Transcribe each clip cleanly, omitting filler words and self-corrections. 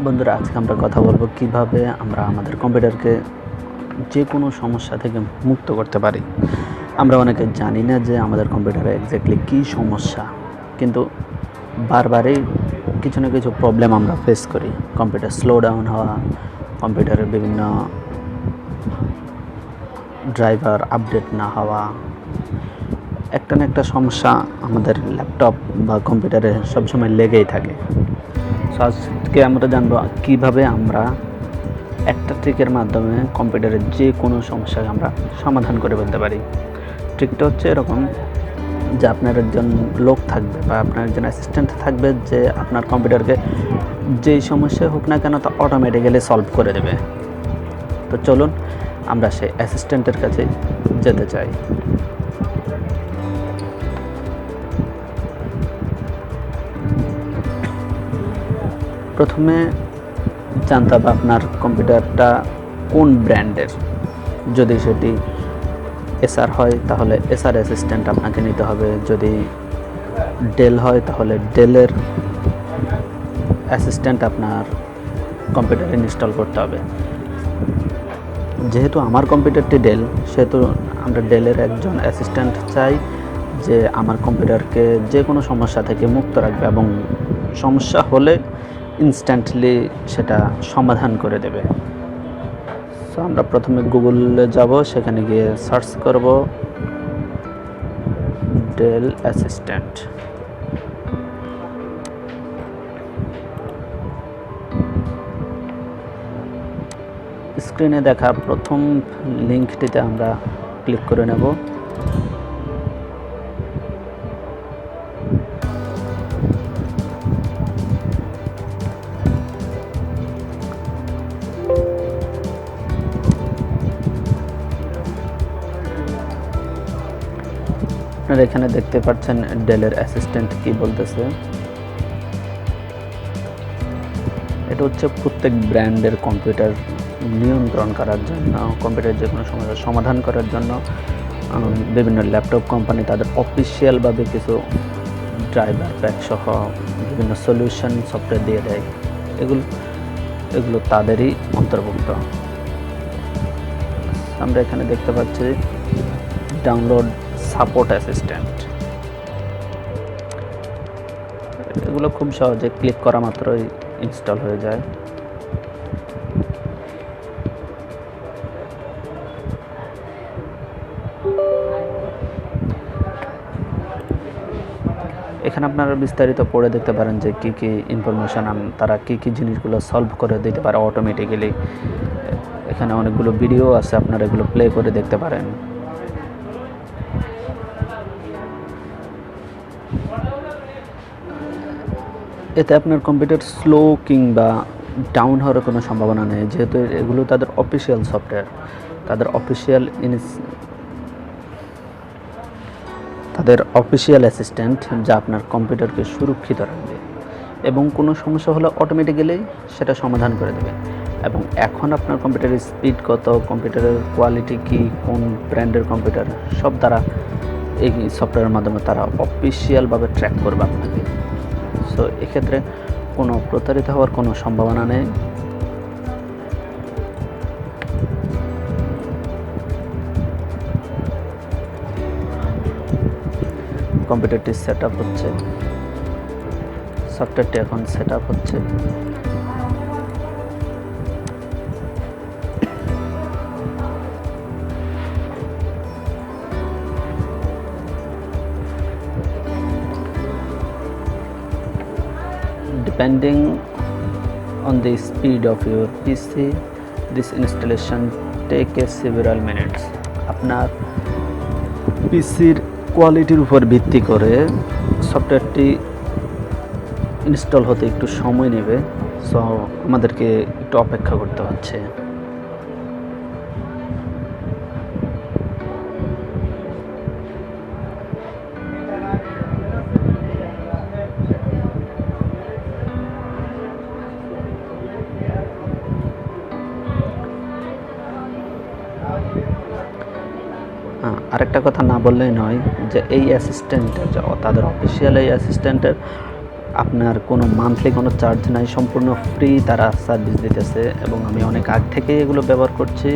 বন্ধুরা, আজকে আমরা কথা বলবো কিভাবে আমরা আমাদের কম্পিউটারকে যে কোনো সমস্যা থেকে মুক্ত করতে পারি। আমরা অনেকে জানি না যে আমাদের কম্পিউটারে এক্স্যাক্টলি কী সমস্যা, কিন্তু বারবারই কিছু না কিছু প্রবলেম আমরা ফেস করি। কম্পিউটার স্লো ডাউন হওয়া, কম্পিউটারের বিভিন্ন ড্রাইভার আপডেট না হওয়া, একটা না একটা সমস্যা আমাদের ল্যাপটপ বা কম্পিউটারে সবসময় লেগেই থাকে। সো আজকে আমরা জানবো কীভাবে আমরা একটা ট্রিকের মাধ্যমে কম্পিউটারের যে কোনো সমস্যাকে আমরা সমাধান করে ফেলতে পারি। ট্রিকটা হচ্ছে এরকম যে আপনার একজন লোক থাকবে বা আপনার একজন অ্যাসিস্ট্যান্ট থাকবে যে আপনার কম্পিউটারকে যেই সমস্যা হোক না কেন তা অটোমেটিক্যালি সলভ করে দেবে। তো চলুন আমরা সেই অ্যাসিস্ট্যান্টের কাছে যেতে চাই। প্রথমে জানতে হবে আপনার কম্পিউটারটা কোন ব্র্যান্ডের। যদি সেটি এসআর হয় তাহলে এসআর অ্যাসিস্ট্যান্ট আপনাকে নিতে হবে। যদি ডেল হয় তাহলে ডেলের অ্যাসিস্ট্যান্ট আপনার কম্পিউটারে ইনস্টল করতে হবে। যেহেতু আমার কম্পিউটারটি ডেল, সেহেতু আমরা ডেলের একজন অ্যাসিস্ট্যান্ট চাই যে আমার কম্পিউটারকে যে কোনো সমস্যা থেকে মুক্ত রাখবে এবং সমস্যা হলে ইনস্ট্যান্টলি সেটা সমাধান করে দেবে। সো আমরা প্রথমে গুগলে যাব, সেখানে গিয়ে সার্চ করব ডেল অ্যাসিস্ট্যান্ট। স্ক্রিনে দেখা প্রথম লিঙ্কটিতে আমরা ক্লিক করে নেব। আপনারা এখানে দেখতে পাচ্ছেন ডেলের অ্যাসিস্ট্যান্ট কি বলতেছে। এটা হচ্ছে প্রত্যেক ব্র্যান্ডের কম্পিউটার নিয়ন্ত্রণ করার জন্য, কম্পিউটারের যে কোনো সমস্যার সমাধান করার জন্য বিভিন্ন ল্যাপটপ কোম্পানি তাদের অফিসিয়ালভাবে কিছু ড্রাইভার প্যাক সহ বিভিন্ন সলিউশন সফটওয়্যার দিয়ে দেয়। এগুলো তাদেরই অন্তর্ভুক্ত। আমরা এখানে দেখতে পাচ্ছি ডাউনলোড সাপোর্ট অ্যাসিস্ট্যান্ট। এগুলো খুব সহজে ক্লিক করা মাত্রই ইনস্টল হয়ে যায়। এখানে আপনারা বিস্তারিত পড়ে দেখতে পারেন যে কী কী ইনফরমেশান তারা কী কী জিনিসগুলো সলভ করে দিতে পারে অটোমেটিক্যালি। এখানে অনেকগুলো ভিডিও আছে, আপনারা এগুলো প্লে করে দেখতে পারেন। এতে আপনার কম্পিউটার স্লো কিংবা ডাউন হওয়ার কোনো সম্ভাবনা নেই, যেহেতু এগুলো তাদের অফিসিয়াল সফটওয়্যার, তাদের অফিসিয়াল অ্যাসিস্ট্যান্ট যা আপনার কম্পিউটারকে সুরক্ষিত রাখবে এবং কোনো সমস্যা হলে অটোমেটিক্যালি সেটা সমাধান করে দেবে। এবং এখন আপনার কম্পিউটারের স্পিড কত, কম্পিউটারের কোয়ালিটি কী, কোন ব্র্যান্ডের কম্পিউটার, সব তারা এই সফটওয়্যারের মাধ্যমে তারা অফিসিয়ালভাবে ট্র্যাক করবে আপনাকে। সো এক্ষেত্রে কোনো প্রতারিত হওয়ার কোনো সম্ভাবনা নেই। কম্পিউটারটি সেট আপ হচ্ছে, সফটওয়্যারটি এখন সেট আপ হচ্ছে। Depending on the speed of your PC, this installation take several minutes. আপনার পিসির কোয়ালিটির উপর ভিত্তি করে সফটওয়্যারটি ইনস্টল হতে একটু সময় নেবে। সো আমাদেরকে একটু অপেক্ষা করতে হচ্ছে। আরেকটা কথা না বললেই নয় যে এই অ্যাসিস্ট্যান্টের তাদের অফিসিয়াল এই অ্যাসিস্ট্যান্টের আপনার কোনো মান্থলি কোনো চার্জ নাই, সম্পূর্ণ ফ্রি তারা সার্ভিস দিতেছে এবং আমি অনেক আগ থেকেই এগুলো ব্যবহার করছি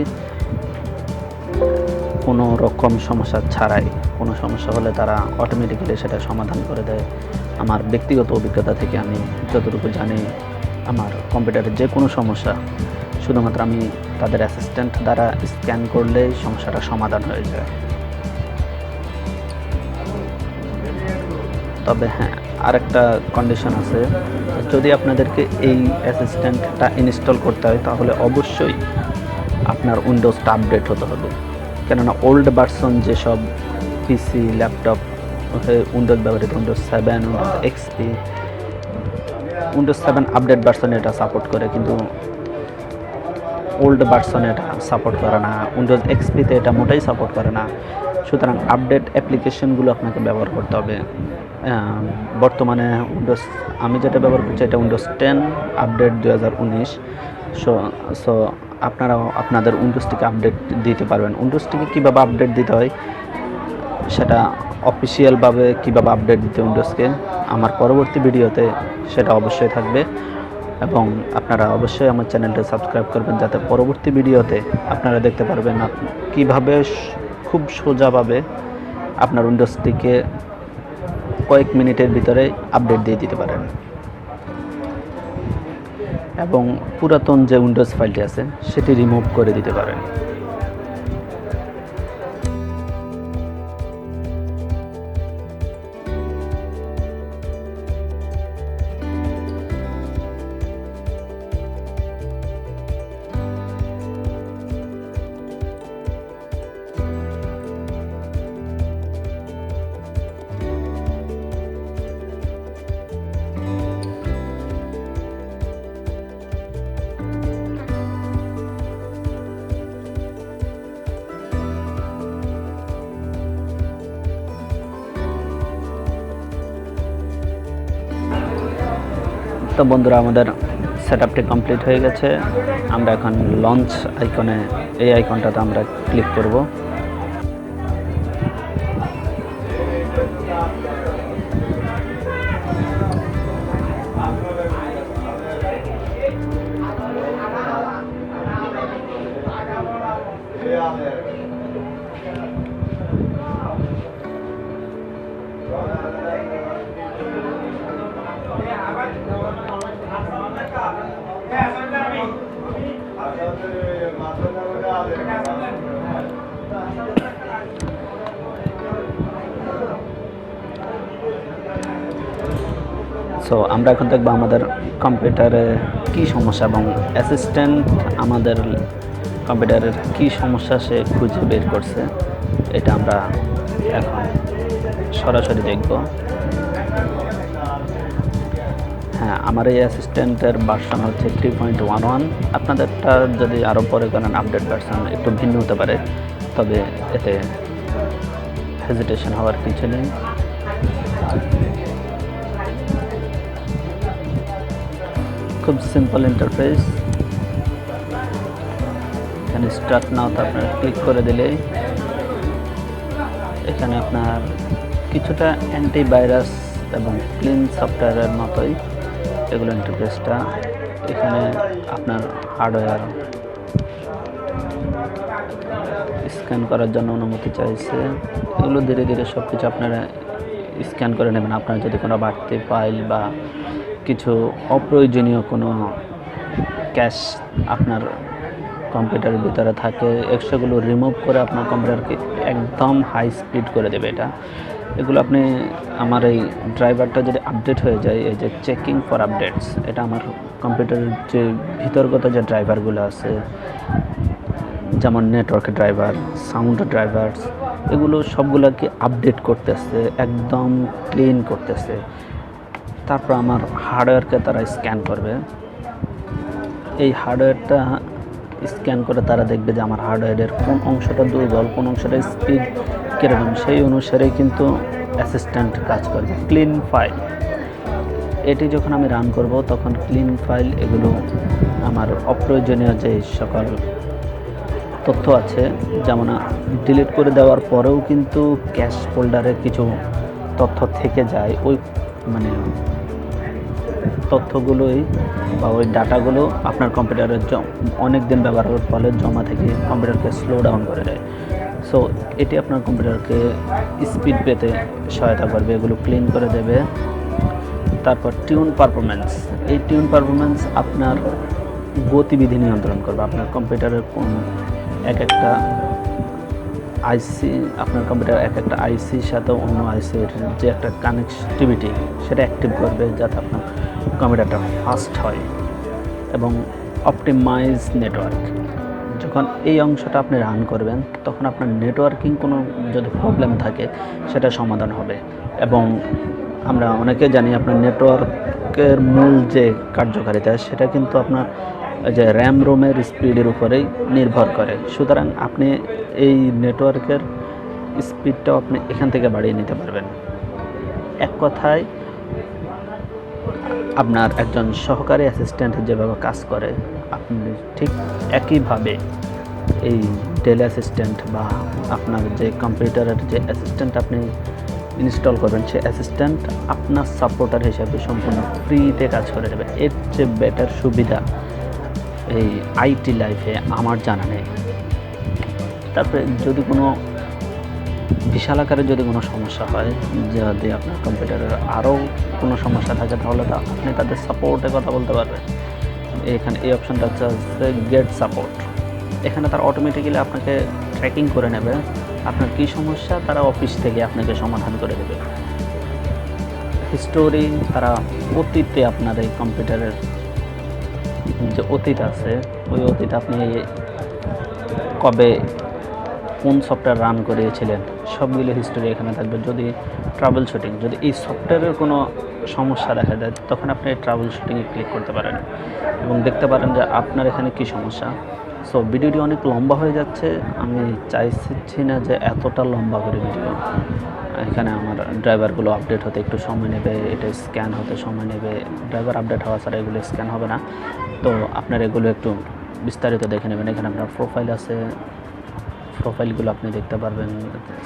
কোনো রকম সমস্যা ছাড়াই। কোনো সমস্যা হলে তারা অটোমেটিক্যালি সেটা সমাধান করে দেয়। আমার ব্যক্তিগত অভিজ্ঞতা থেকে আমি যতটুকু জানি, আমার কম্পিউটারের যে কোনো সমস্যা শুধুমাত্র আমি তাদের অ্যাসিস্ট্যান্ট দ্বারা স্ক্যান করলেই সমস্যাটা সমাধান হয়ে যায়। তবে হ্যাঁ, আরেকটা কন্ডিশন আছে, যদি আপনাদেরকে এই অ্যাসিস্ট্যান্টটা ইনস্টল করতে হয় তাহলে অবশ্যই আপনার উইন্ডোজটা আপডেট হতে হবে। কেননা ওল্ড ভার্সন যেসব পিসি ল্যাপটপ উইন্ডোজ ব্যবহৃত, Windows 7, Windows XP, Windows 7 update version এটা সাপোর্ট করে, কিন্তু ওল্ড ভার্সনে এটা সাপোর্ট করে না। উইন্ডোজ এক্সপিতে এটা মোটেই সাপোর্ট করে না। সুতরাং আপডেট অ্যাপ্লিকেশনগুলো আপনাকে ব্যবহার করতে হবে। বর্তমানে উইন্ডোজ আমি যেটা ব্যবহার করছি এটা উইন্ডোজ 10 আপডেট 2019। সো আপনারাও আপনাদের উইন্ডোজটিকে আপডেট দিতে পারবেন। উইন্ডোজটিকে কীভাবে আপডেট দিতে হয়, সেটা অফিসিয়ালভাবে কীভাবে আপডেট দিতে উইন্ডোজকে আমার পরবর্তী ভিডিওতে সেটা অবশ্যই থাকবে, এবং আপনারা অবশ্যই আমার চ্যানেলটা সাবস্ক্রাইব করবেন যাতে পরবর্তী ভিডিওতে আপনারা দেখতে পারবেন কীভাবে খুব সোজাভাবে আপনার উইন্ডোজটিকে কয়েক মিনিটের ভিতরে আপডেট দিয়ে দিতে পারেন এবং পুরাতন যে উইন্ডোজ ফাইলটি আছে সেটি রিমুভ করে দিতে পারেন। তো বন্ধুরা, আমাদের সেটআপটি কমপ্লিট হয়ে গেছে। আমরা এখন লঞ্চ আইকনে, এই আইকনটাতে আমরা ক্লিক করব। সো আমরা এখন দেখবো আমাদের কম্পিউটারে কী সমস্যা এবং অ্যাসিস্ট্যান্ট আমাদের কম্পিউটারের কী সমস্যা সে খুঁজে বের করছে, এটা আমরা এখন সরাসরি দেখব। হ্যাঁ, আমার এই অ্যাসিস্ট্যান্টের ভার্সন হচ্ছে 3.11। আপনাদেরটা যদি আরও পরে করেন আপডেট ভার্সন একটু ভিন্ন হতে পারে, তবে এতে হেজিটেশন হওয়ার কিছু নেই। খুব সিম্পল ইন্টারফেস। এখানে স্টার্ট নাওতে আপনার ক্লিক করে দিলেই এখানে আপনার কিছুটা অ্যান্টিভাইরাস এবং ক্লিন সফটওয়্যারের মতোই এগুলো ইন্টারফেসটা। এখানে আপনার হার্ডওয়্যার স্ক্যান করার জন্য অনুমতি চাইছে। এগুলো ধীরে ধীরে সব কিছু আপনারা স্ক্যান করে নেবেন। আপনার যদি কোনো বাড়তি ফাইল বা কিছু অপ্রয়োজনীয় কোনো ক্যাশ আপনার কম্পিউটারের ভিতরে থাকে, সেগুলো রিমুভ করে আপনার কম্পিউটারকে একদম হাই স্পিড করে দেবে এটা। এগুলো আপনি আমার এই ড্রাইভারটা যদি আপডেট হয়ে যায়, এই যে চেকিং ফর আপডেটস, এটা আমার কম্পিউটারের যে ভিতরগত যে ড্রাইভারগুলো আছে, যেমন নেটওয়ার্ক ড্রাইভার, সাউন্ড ড্রাইভার্স, এগুলো সবগুলোকে আপডেট করতেছে, একদম ক্লিন করতেছে। তারপর আমার হার্ডওয়্যারকে তারা স্ক্যান করবে। এই হার্ডওয়্যারটা স্ক্যান করে তারা দেখবে যে আমার হার্ডওয়্যারের কোন অংশটা দুর্বল, কোন অংশটা স্পিড কীরকম, সেই অনুসারেই কিন্তু অ্যাসিস্ট্যান্ট কাজ করবে। ক্লিন ফাইল, এটি যখন আমি রান করব তখন ক্লিন ফাইল, এগুলো আমার অপ্রয়োজনীয় যে সকল তথ্য আছে, যেমন ডিলিট করে দেওয়ার পরেও কিন্তু ক্যাশ ফোল্ডারে কিছু তথ্য থেকে যায়, ওই মানে তথ্যগুলোই বা ওই ডাটাগুলো আপনার কম্পিউটারের অনেক দিন ব্যবহারের ফলে জমা থেকে কম্পিউটারকে স্লো ডাউন করে দেয়। সো এটি আপনার কম্পিউটারকে স্পিড পেতে সহায়তা করবে, এগুলো ক্লিন করে দেবে। তারপর টিউন পারফরমেন্স, এই টিউন পারফরমেন্স আপনার গতিবিধি নিয়ন্ত্রণ করবে। আপনার কম্পিউটারের কোন এক একটা আইসি, আপনার কম্পিউটার এক একটা আইসির সাথে অন্য আইসির যে একটা কানেক্টিভিটি সেটা অ্যাক্টিভ করবে, যাতে আপনার কম্পিউটারটা ফাস্ট হয়। এবং অপটিমাইজ নেটওয়ার্ক, যখন এই অংশটা আপনি রান করবেন তখন আপনার নেটওয়ার্কিং কোনো যদি প্রবলেম থাকে সেটা সমাধান হবে। এবং আমরা অনেকে জানি আপনার নেটওয়ার্কের মূল যে কার্যকারিতা সেটা কিন্তু আপনার যে র্যাম রোমের স্পিডের উপরেই নির্ভর করে। সুতরাং আপনি এই নেটওয়ার্কের স্পিডটাও আপনি এখান থেকে বাড়িয়ে নিতে পারবেন। এক কথায় আপনার একজন সহকারী অ্যাসিস্ট্যান্ট যেভাবে কাজ করে, আপনি ঠিক একইভাবে এই ডেল অ্যাসিস্ট্যান্ট বা আপনার যে কম্পিউটারের যে অ্যাসিস্ট্যান্ট আপনি ইনস্টল করবেন, সেই অ্যাসিস্ট্যান্ট আপনার সাপোর্টার হিসাবে সম্পূর্ণ ফ্রিতে কাজ করে দেবে। এর চেয়ে বেটার সুবিধা এই আইটি লাইফে আমার জানা নেই। তারপরে যদি কোনো বিশাল আকারে যদি কোনো সমস্যা হয়, যদি আপনার কম্পিউটারের আরও কোনো সমস্যা থাকে, তাহলে আপনি তাদের সাপোর্টে কথা বলতে পারবেন। এখানে এই অপশানটা হচ্ছে গেট সাপোর্ট। এখানে তারা অটোমেটিক্যালি আপনাকে ট্র্যাকিং করে নেবে আপনার কী সমস্যা, তারা অফিস থেকে আপনাকে সমাধান করে দেবে। হিস্টোরি, তারা অতীতে আপনার এই কম্পিউটারের যে অতীত আছে, ওই অতীত আপনি কবে কোন সফটওয়্যার রান করিয়েছিলেন সবগুলো হিস্টোরি এখানে থাকবে। যদি ট্রাবল শুটিং, যদি এই সফটওয়্যারের কোনো সমস্যা দেখা যায়, তখন আপনি ট্রাবল শুটিংয়ে ক্লিক করতে পারেন এবং দেখতে পারেন যে আপনার এখানে কী সমস্যা। সো ভিডিওটি অনেক লম্বা হয়ে যাচ্ছে, আমি চাইছি না যে এতটা লম্বা করে ভিডিও। এখানে আমার ড্রাইভারগুলো আপডেট হতে একটু সময় নেবে, এটা স্ক্যান হতে সময় নেবে। ড্রাইভার আপডেট হওয়া ছাড়া এগুলো স্ক্যান হবে না। তো আপনার এগুলো একটু বিস্তারিত দেখে নেবেন। এখানে আপনার প্রোফাইল আছে, প্রোফাইলগুলো আপনি দেখতে পারবেন,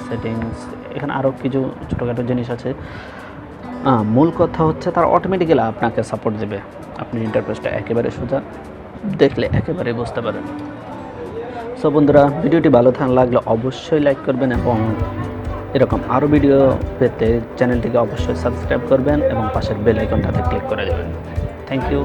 সেটিংস, এখানে আরও কিছু ছোটোখাটো জিনিস আছে। মূল কথা হচ্ছে তারা অটোমেটিক্যালি আপনাকে সাপোর্ট দেবে। আপনি ইন্টারফেসটা একেবারে সোজা, দেখলে একেবারে বুঝতে পারেন। সো বন্ধুরা, ভিডিওটি ভালো লাগলে অবশ্যই লাইক করবেন এবং এরকম আরও ভিডিও পেতে চ্যানেলটিকে অবশ্যই সাবস্ক্রাইব করবেন এবং পাশের বেল আইকনটাতে ক্লিক করে দেবেন। Thank you.